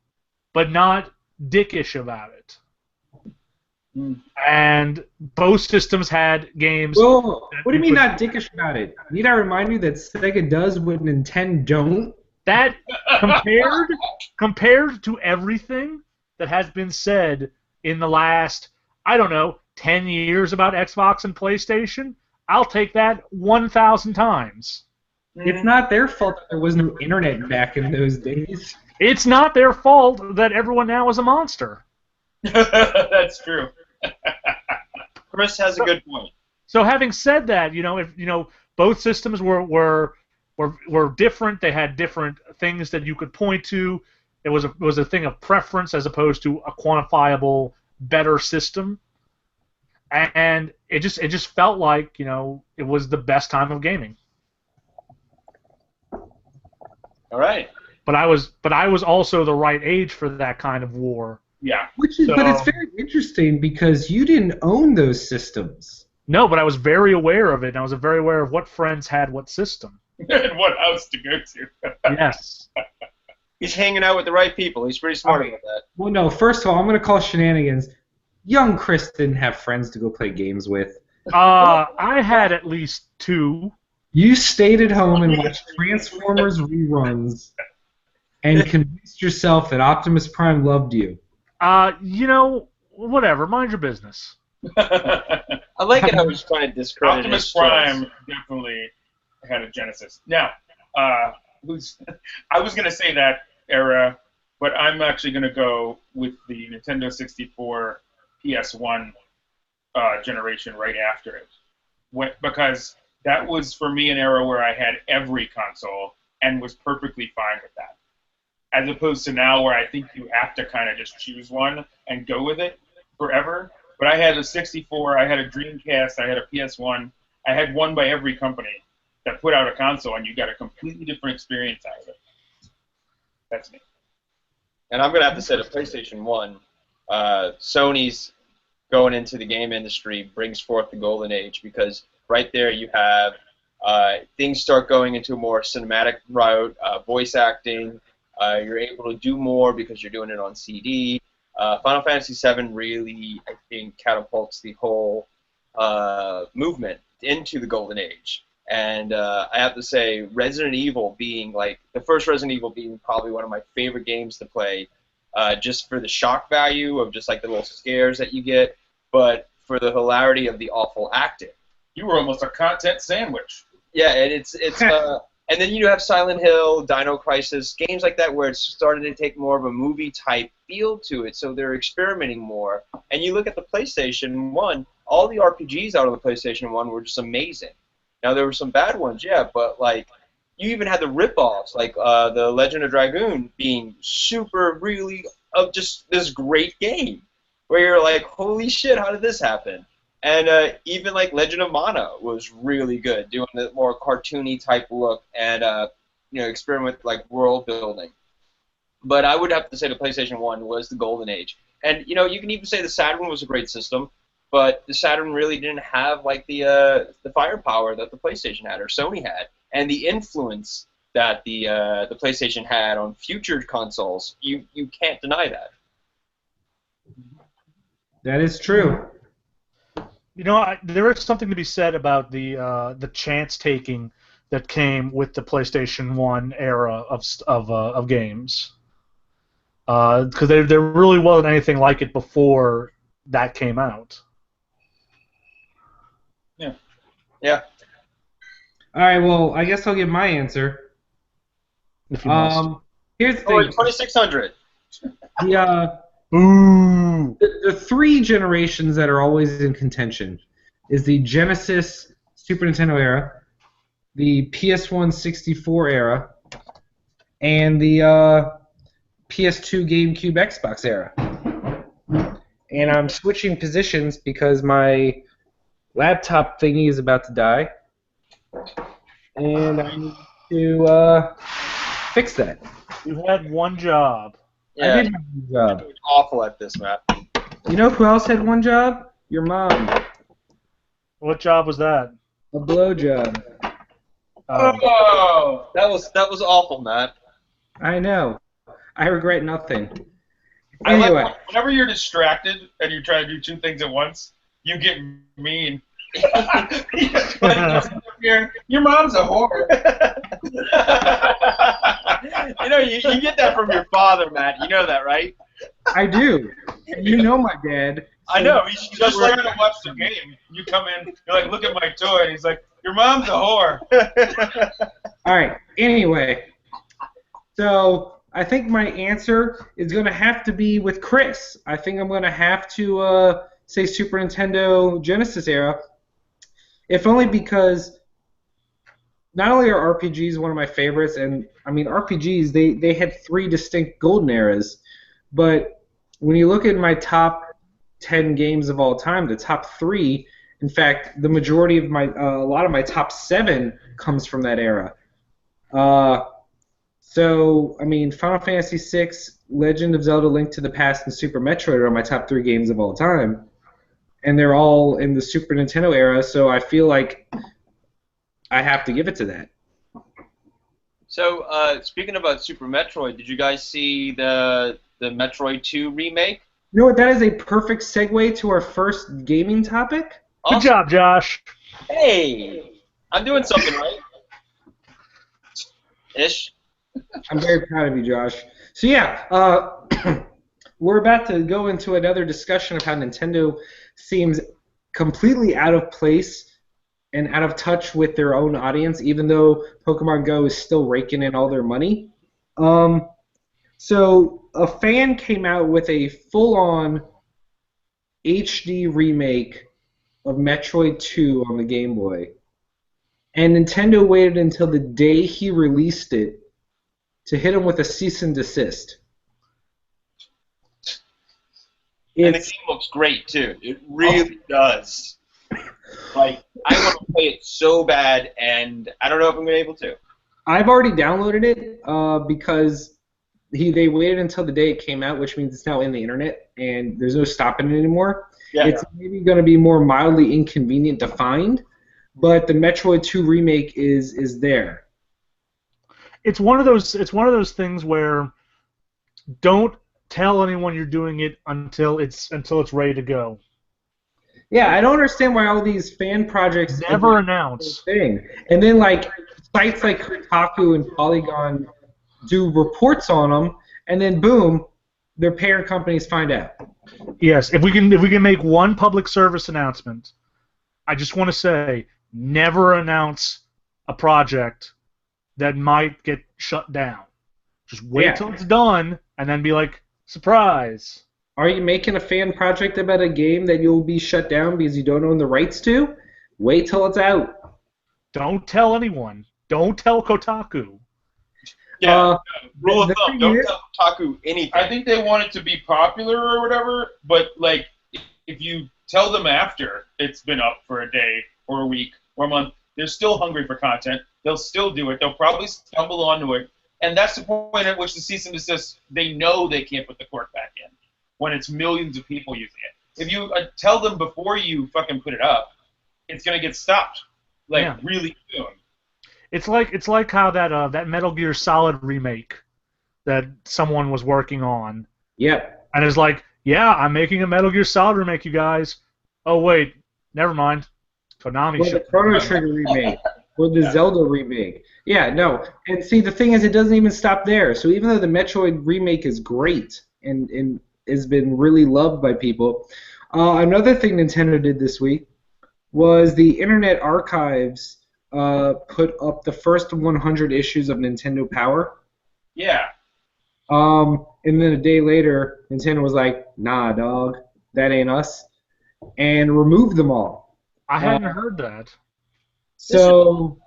but not dickish about it. And both systems had games. Whoa, what do you mean not dickish about it? Need I remind you that Sega does what Nintendo don't? That compared to everything that has been said in the last, I don't know, 10 years about Xbox and PlayStation, I'll take that 1,000 times. It's not their fault that there was no internet back in those days. It's not their fault that everyone now is a monster. That's true. Chris has a good point. So having said that, if both systems were different, they had different things that you could point to. It was a thing of preference as opposed to a quantifiable better system. And it just felt like, it was the best time of gaming. All right. But I was also the right age for that kind of war. Yeah. But it's very interesting because you didn't own those systems. No, but I was very aware of it, and I was very aware of what friends had what system. And what house to go to. Yes. He's hanging out with the right people. He's pretty smart about that. Well, no, first of all, I'm going to call shenanigans. Young Chris didn't have friends to go play games with. I had at least 2. You stayed at home and watched Transformers reruns and convinced yourself that Optimus Prime loved you. Whatever. Mind your business. I like it how he's trying to discredit Optimus his Prime choice. definitely had a Genesis. Now, I was going to say that era, but I'm actually going to go with the Nintendo 64 PS1 generation right after it. Because that was, for me, an era where I had every console and was perfectly fine with that. As opposed to now where I think you have to kind of just choose one and go with it forever. But I had a 64, I had a Dreamcast, I had a PS1. I had one by every company that put out a console, and you got a completely different experience out of it. That's me. And I'm going to have to say the PlayStation 1, Sony's going into the game industry brings forth the golden age because right there you have things start going into a more cinematic route, voice acting. You're able to do more because you're doing it on CD. Final Fantasy VII really, I think, catapults the whole movement into the golden age. And I have to say, Resident Evil being the first Resident Evil being probably one of my favorite games to play, just for the shock value of just like the little scares that you get, but for the hilarity of the awful acting. You were almost a content sandwich. Yeah, and it's and then you have Silent Hill, Dino Crisis, games like that where it's starting to take more of a movie-type feel to it, so they're experimenting more. And you look at the PlayStation 1, all the RPGs out of the PlayStation 1 were just amazing. Now, there were some bad ones, yeah, but, you even had the rip-offs, the Legend of Dragoon being super, really, of just this great game, where you're like, holy shit, how did this happen? And even Legend of Mana was really good, doing the more cartoony type look and experiment with world building. But I would have to say the PlayStation 1 was the golden age. And you can even say the Saturn was a great system, but the Saturn really didn't have the firepower that the PlayStation had or Sony had, and the influence that the PlayStation had on future consoles. You can't deny that. That is true. There is something to be said about the chance taking that came with the PlayStation 1 era of games, because there really wasn't anything like it before that came out. Yeah. Yeah. All right. Well, I guess I'll give my answer. If you must. Here's the Oh, thing. 2600. Ooh. The 3 generations that are always in contention is the Genesis Super Nintendo era, the PS1 64 era, and the PS2 GameCube Xbox era. And I'm switching positions because my laptop thingy is about to die, and I need to fix that. You had one job. Yeah. I did have a job. You're awful at this, Matt. You know who else had one job? Your mom. What job was that? A blow job. Oh! That was awful, Matt. I know. I regret nothing. I like Anyway. whenever you're distracted and you try to do 2 things at once, you get mean. Your mom's a whore. You get that from your father, Matt. You know that, right? I do. You know my dad. I know. He's just We're like trying to watch the game. You come in, you're like, look at my toy, and he's like, your mom's a whore. All right. Anyway, so I think my answer is going to have to be with Chris. I think I'm going to have to say Super Nintendo Genesis era, if only because not only are RPGs one of my favorites, and I mean RPGs they had 3 distinct golden eras, but when you look at my top 10 games of all time, the top 3, in fact, the majority of my a lot of my top 7 comes from that era. So, I mean, Final Fantasy VI, Legend of Zelda: Link to the Past, and Super Metroid are my top 3 games of all time, and they're all in the Super Nintendo era. So I feel like I have to give it to that. So, speaking about Super Metroid, did you guys see the Metroid 2 remake? You know what? That is a perfect segue to our first gaming topic. Good job, Josh. Hey, I'm doing something right. Ish. I'm very proud of you, Josh. So yeah, we're about to go into another discussion of how Nintendo seems completely out of place and out of touch with their own audience, even though Pokemon Go is still raking in all their money. So a fan came out with a full-on HD remake of Metroid 2 on the Game Boy. And Nintendo waited until the day he released it to hit him with a cease and desist. And the game looks great, too. It really does. Like, I want to play it so bad, and I don't know if I'm going to be able to. I've already downloaded it because they waited until the day it came out, which means it's now in the internet, and there's no stopping it anymore. Yeah. It's maybe going to be more mildly inconvenient to find, but the Metroid 2 remake is there. It's one of those things where don't tell anyone you're doing it until it's ready to go. Yeah, I don't understand why all these fan projects Never announce. Thing. And then like sites like Kotaku and Polygon do reports on them, and then boom, their parent companies find out. Yes, if we can make one public service announcement, I just want to say never announce a project that might get shut down. Just wait till it's done, and then be like, surprise. Are you making a fan project about a game that you'll be shut down because you don't own the rights to? Wait till it's out. Don't tell anyone. Don't tell Kotaku. Yeah, rule of thumb, don't tell Kotaku anything. I think they want it to be popular or whatever, but like, if you tell them after it's been up for a day or a week or a month, they're still hungry for content. They'll still do it. They'll probably stumble onto it. And that's the point at which the cease and desist, they know they can't put the cork back in when it's millions of people using it. If you tell them before you fucking put it up, it's going to get stopped, really soon. It's like how that Metal Gear Solid remake that someone was working on. Yep. And it's like, yeah, I'm making a Metal Gear Solid remake, you guys. Oh wait, never mind. Konami. Or the Chrono Trigger remake, or the Zelda remake. Yeah, no. And see, the thing is, it doesn't even stop there. So even though the Metroid remake is great and has been really loved by people, another thing Nintendo did this week was the Internet Archives put up the first 100 issues of Nintendo Power. Yeah. And then a day later, Nintendo was like, nah, dog, that ain't us, and removed them all. I hadn't heard that. So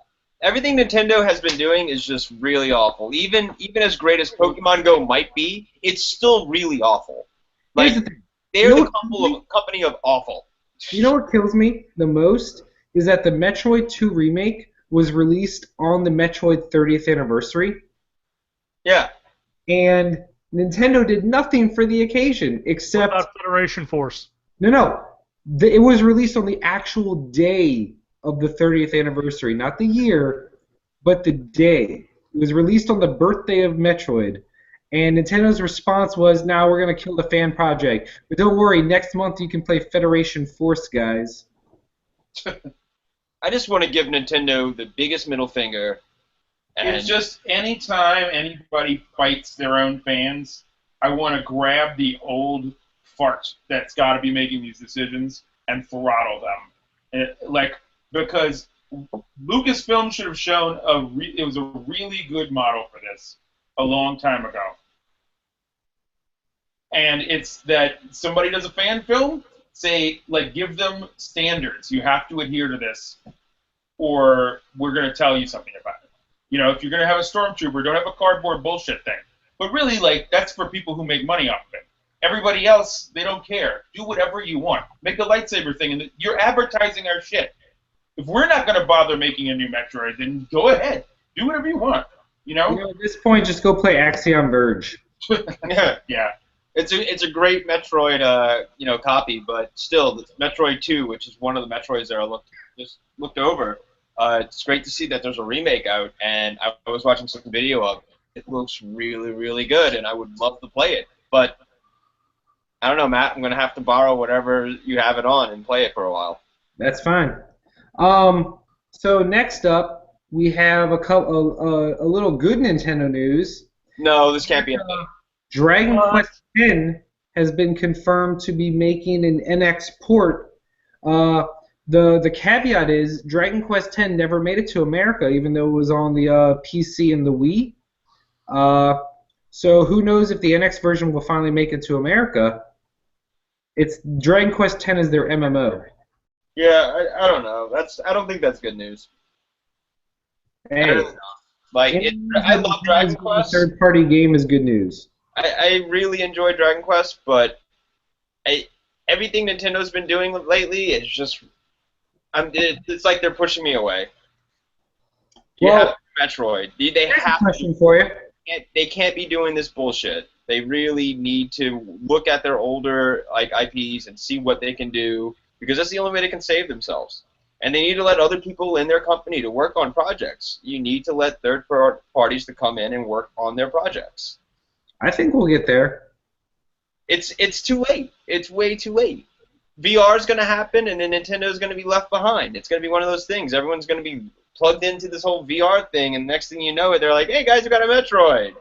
everything Nintendo has been doing is just really awful. Even as great as Pokemon Go might be, it's still really awful. Like, they're the company of awful. You know what kills me the most is that the Metroid 2 remake was released on the Metroid 30th anniversary. Yeah. And Nintendo did nothing for the occasion except... What about Federation Force? No. It was released on the actual day of the 30th anniversary. Not the year, but the day. It was released on the birthday of Metroid. And Nintendo's response was, now we're going to kill the fan project. But don't worry, next month you can play Federation Force, guys. I just want to give Nintendo the biggest middle finger. And It's just anytime anybody fights their own fans, I want to grab the old fart that's got to be making these decisions and throttle them. Because Lucasfilm should have shown it was a really good model for this a long time ago. And it's that somebody does a fan film, say, like, give them standards. You have to adhere to this, or we're going to tell you something about it. You know, if you're going to have a stormtrooper, don't have a cardboard bullshit thing. But really, like, that's for people who make money off of it. Everybody else, they don't care. Do whatever you want. Make a lightsaber thing, and you're advertising our shit. If we're not going to bother making a new Metroid, then go ahead. Do whatever you want. You know? At this point, just go play Axiom Verge. Yeah. It's a great Metroid copy, but still, Metroid 2, which is one of the Metroids that I just looked over, it's great to see that there's a remake out, and I was watching some video of it. It looks really, really good, and I would love to play it. But I don't know, Matt. I'm gonna have to borrow whatever you have it on and play it for a while. That's fine. So next up, we have a little good Nintendo news. No, this can't be. Dragon Quest X has been confirmed to be making an NX port. The caveat is Dragon Quest X never made it to America, even though it was on the PC and the Wii. So who knows if the NX version will finally make it to America? It's Dragon Quest X is their MMO. Yeah, I don't know. I don't think that's good news. Hey, I love Dragon Quest. Third-party game is good news. I really enjoy Dragon Quest, but everything Nintendo's been doing lately is just it's like they're pushing me away. You have Metroid. They have a question for you. They can't be doing this bullshit. They really need to look at their older IPs and see what they can do, because that's the only way they can save themselves. And they need to let other people in their company to work on projects. You need to let third parties to come in and work on their projects. I think we'll get there. It's too late. It's way too late. VR is going to happen, and then Nintendo is going to be left behind. It's going to be one of those things. Everyone's going to be plugged into this whole VR thing, and next thing you know, they're like, "Hey guys, we got a Metroid,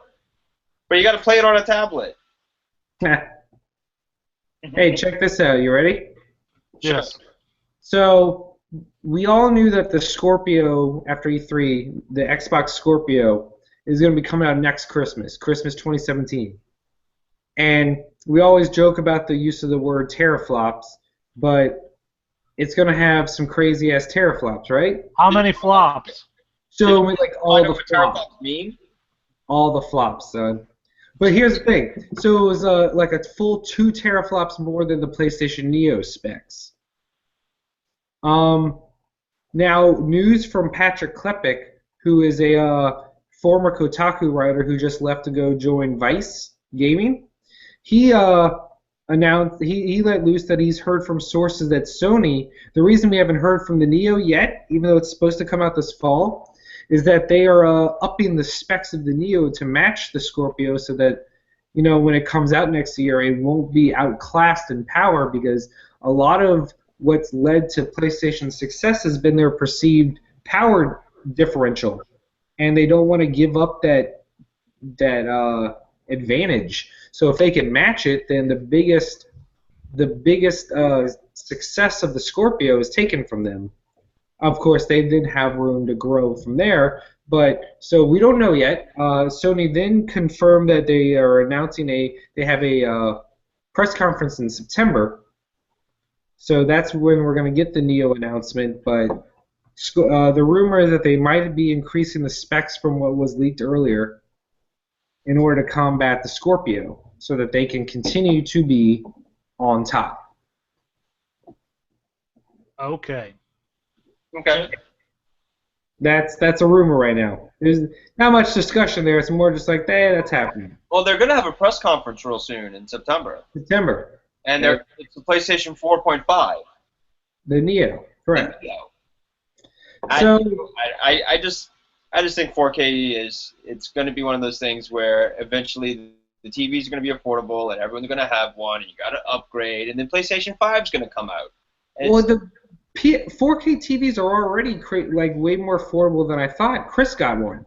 but you got to play it on a tablet." Hey, check this out. You ready? Yes. So we all knew that the Scorpio after E3, the Xbox Scorpio, is going to be coming out next Christmas 2017. And we always joke about the use of the word teraflops, but it's going to have some crazy-ass teraflops, right? How many flops? So, like, all the flops. Mean? All the flops, son. But here's the thing. So it was like a full 2 teraflops more than the PlayStation Neo specs. Now, news from Patrick Klepek, who is a former Kotaku writer who just left to go join Vice Gaming. He announced he let loose that he's heard from sources that Sony, the reason we haven't heard from the Neo yet, even though it's supposed to come out this fall, is that they are upping the specs of the Neo to match the Scorpio so that, you know, when it comes out next year, it won't be outclassed in power, because a lot of what's led to PlayStation's success has been their perceived power differential, and they don't want to give up that advantage. So if they can match it, then the biggest success of the Scorpio is taken from them. Of course, they did have room to grow from there, but so we don't know yet. Sony then confirmed that they are announcing they have a press conference in September. So that's when we're going to get the Neo announcement, but the rumor is that they might be increasing the specs from what was leaked earlier in order to combat the Scorpio, so that they can continue to be on top. Okay. Okay. That's a rumor right now. There's not much discussion there. It's more just like, hey, that's happening. Well, they're going to have a press conference real soon in September. And it's the PlayStation 4.5. The Neo, correct. The Neo. So I just think 4K it's going to be one of those things where eventually the TVs are going to be affordable and everyone's going to have one, and you got to upgrade, and then PlayStation 5 is going to come out. Well, the 4K TVs are already like way more affordable than I thought. Chris got one.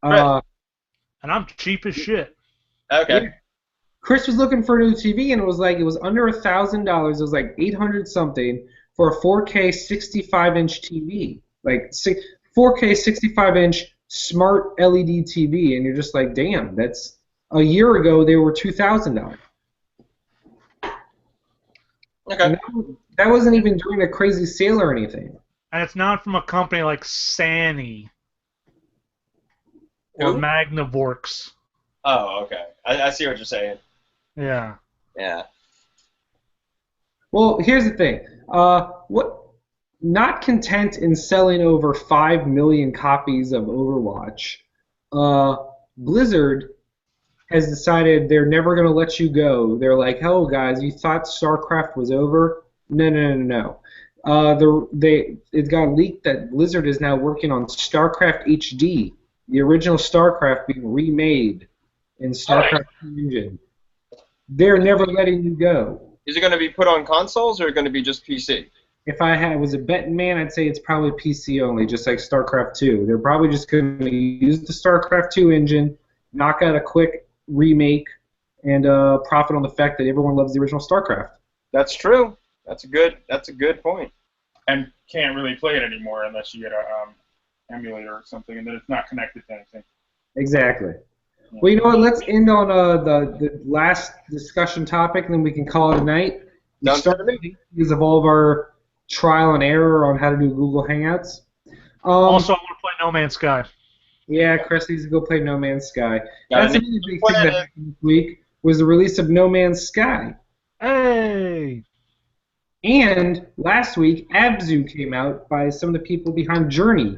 And I'm cheap as shit. Okay. Yeah. Chris was looking for a new TV, and it was under $1,000. It was like 800 something for a 4K 65-inch TV, 4K 65-inch smart LED TV, and you're just like, damn, that's a year ago they were $2,000. Okay. And that wasn't even during a crazy sale or anything. And it's not from a company like Sany or Who? Magnavox. Oh, okay. I see what you're saying. Yeah. Yeah. Well, here's the thing. Not content in selling over 5 million copies of Overwatch, Blizzard has decided they're never going to let you go. They're like, "Hello, guys, you thought StarCraft was over? No. It got leaked that Blizzard is now working on StarCraft HD, the original StarCraft being remade in StarCraft Engine. They're never letting you go." Is it going to be put on consoles or going to be just PC? If I was a betting man, I'd say it's probably PC only, just like StarCraft 2. They're probably just going to use the StarCraft 2 engine, knock out a quick remake, and profit on the fact that everyone loves the original StarCraft. That's true. That's a good point. And can't really play it anymore unless you get a emulator or something, and then it's not connected to anything. Exactly. Well, you know what? Let's end on the last discussion topic, and then we can call it a night. We started because of all of our trial and error on how to do Google Hangouts. Also, I want to play No Man's Sky. Yeah, Chris needs to go play No Man's Sky. Got That's it. another big thing that happened this week was the release of No Man's Sky. Hey! And last week, Abzu came out by some of the people behind Journey.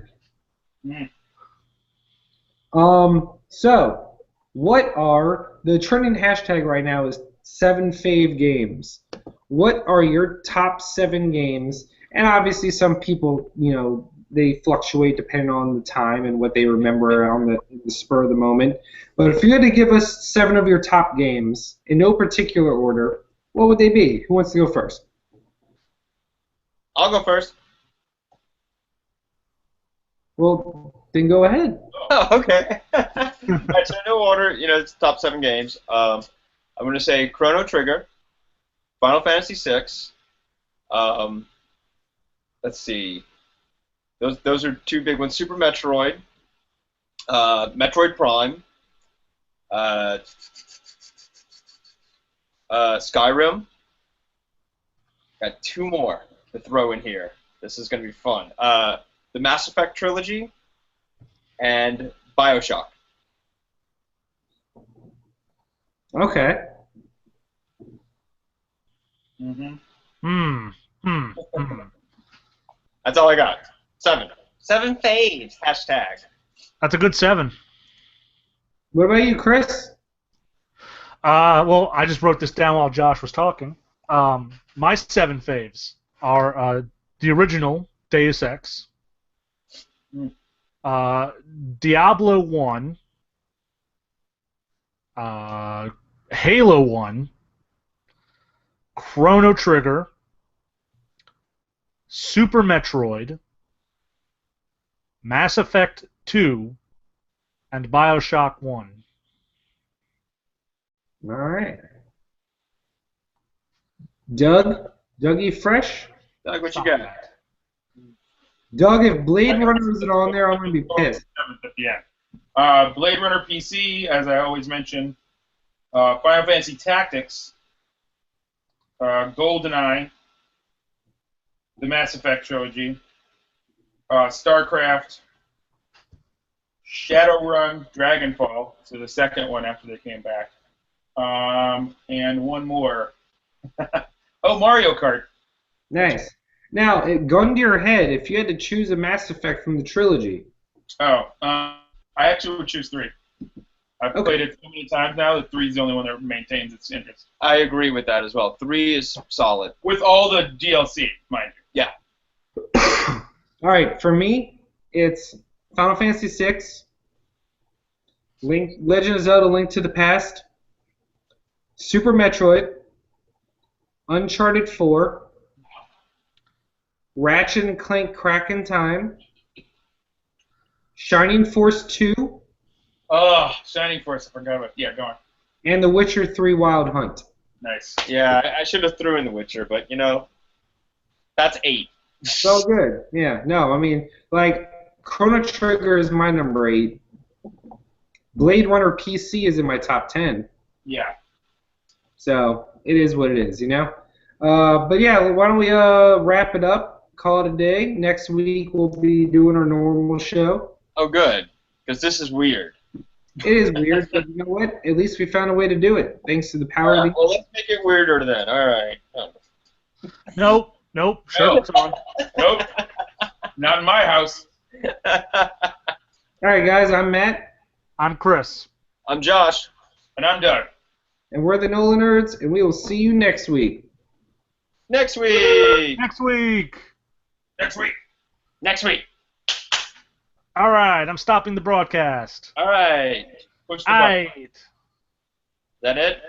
So, what are the trending hashtag right now is 7fave games. What are your top 7 games? And obviously, some people, they fluctuate depending on the time and what they remember on the spur of the moment. But if you had to give us 7 of your top games in no particular order, what would they be? Who wants to go first? I'll go first. Well, then go ahead. Oh, okay. Alright, so no order, it's top 7 games. I'm going to say Chrono Trigger, Final Fantasy VI. Let's see. Those are 2 big ones. Super Metroid, Metroid Prime, Skyrim. Got 2 more to throw in here. This is going to be fun. The Mass Effect trilogy and BioShock. Okay. That's all I got. 7. 7 faves. Hashtag. That's a good 7. What about you, Chris? Well, I just wrote this down while Josh was talking. My 7 faves are the original Deus Ex, Diablo 1, Halo 1, Chrono Trigger, Super Metroid, Mass Effect 2, and BioShock 1. All right. Dougie Fresh? Doug, what you got? Doug, if Blade Runner isn't on there, I'm going to be pissed. At the end. Blade Runner PC, as I always mention. Final Fantasy Tactics. GoldenEye. The Mass Effect trilogy. StarCraft. Shadowrun, Dragonfall, so the second one after they came back. And one more. Oh, Mario Kart. Nice. Now, gun to your head, if you had to choose a Mass Effect from the trilogy. I actually would choose 3. I've played it so many times now that 3 is the only one that maintains its interest. I agree with that as well. 3 is solid. With all the DLC, mind you. Yeah. All right, for me, it's Final Fantasy VI, Legend of Zelda: Link to the Past, Super Metroid, Uncharted 4, Ratchet and Clank Crack in Time, Shining Force 2. Oh, Shining Force, I forgot about it. Yeah, go on. And The Witcher 3 Wild Hunt. Nice. Yeah, I should have threw in The Witcher, but that's 8. So good. Yeah. No, I mean, like, Chrono Trigger is my number 8. Blade Runner PC is in my top 10. Yeah. So it is what it is, But yeah, why don't we wrap it up? Call it a day. Next week we'll be doing our normal show. Oh, good, because this is weird. It is weird, but you know what? At least we found a way to do it, thanks to the power of the... Well, let's make it weirder then. All right. Nope. Shirt's on. Nope. Not in my house. All right, guys, I'm Matt. I'm Chris. I'm Josh. And I'm Doug. And we're the NOLAnerds, and we will see you next week. Next week. Next week. Next week. Next week. All right, I'm stopping the broadcast. All right. Push the button. Aight. Is that it?